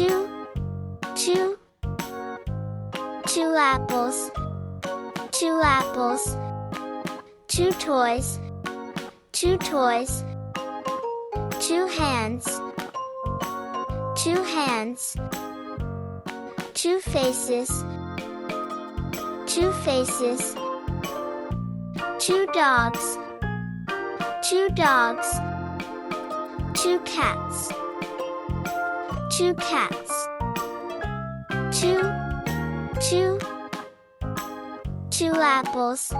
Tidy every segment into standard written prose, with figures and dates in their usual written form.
two, two, two apples, two apples, two toys, two toys, two hands, two hands, two faces, two faces, two dogs, two dogs, two cats, two cats, two, two, two apples,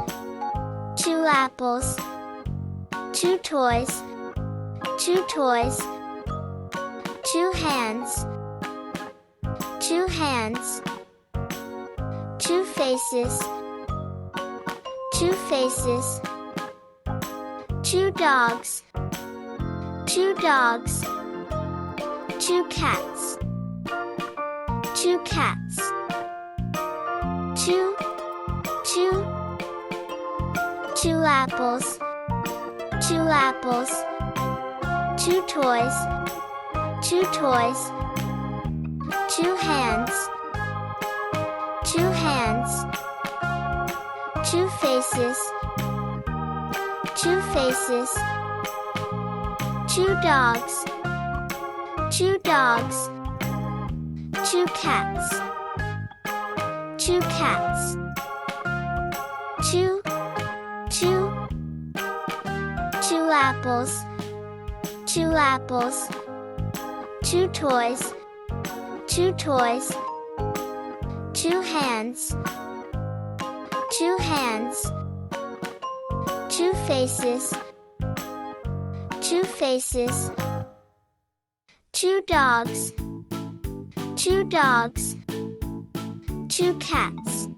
two apples, two toys, two toys, two hands, two hands, two faces, two faces, two dogs, two dogs, two cats, two cats, two, two, two apples, two apples, two toys, two toys, two hands, two hands, two faces, two faces, two dogs, two dogs, two cats, two cats, two, two, two apples, two apples, two toys, two toys, two hands, two hands, two faces, two faces, two dogs, two dogs, two cats,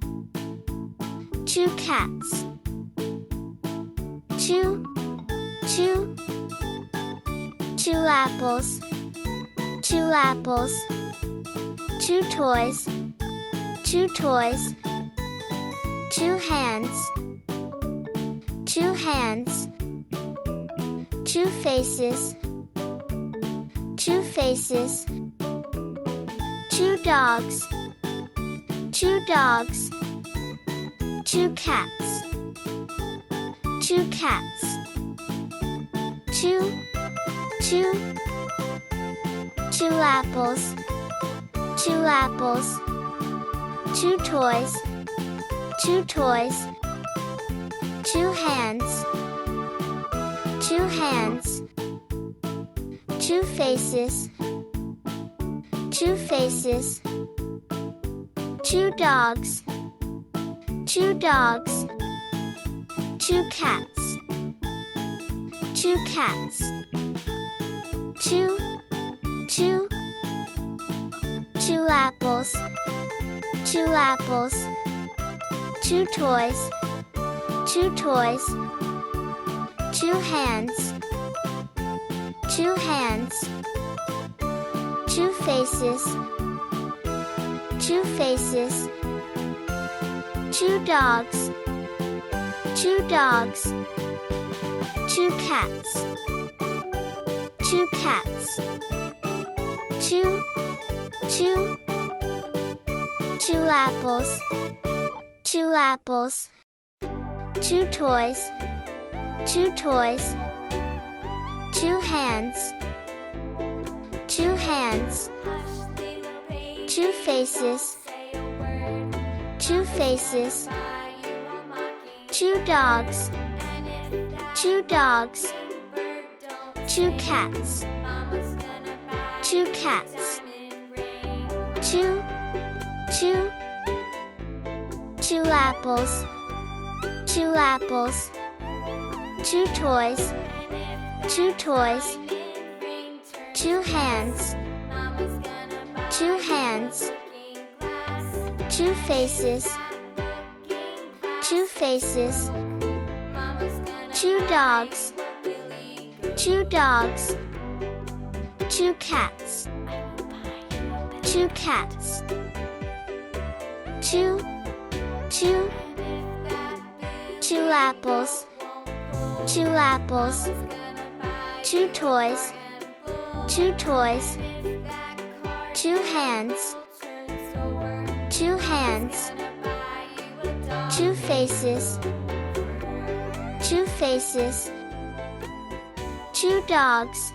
two cats, two, two, two apples, two apples, two toys, two toys, two hands, two hands, two faces, two faces, two dogs, two dogs, two cats, two cats, two, two, two apples, two apples, two toys, two toys, two hands, two hands, two faces, two faces, two dogs, two dogs, two cats, two cats, two, two, two apples, two apples, two toys, two toys, two hands, two hands, two faces, two faces, two dogs, two dogs, two cats, two cats, two, two, two apples, two apples, two toys, two toys, two hands, two hands, two faces, two faces, two dogs, two dogs, two cats, two cats, two, two, two apples, two apples, two toys, two toys, two hands, two hands, two faces, two faces, two dogs, two dogs, two cats, two cats, two, two, two apples, two apples, two toys, two toys, Two hands. Two hands. Two faces. Two faces. Two dogs.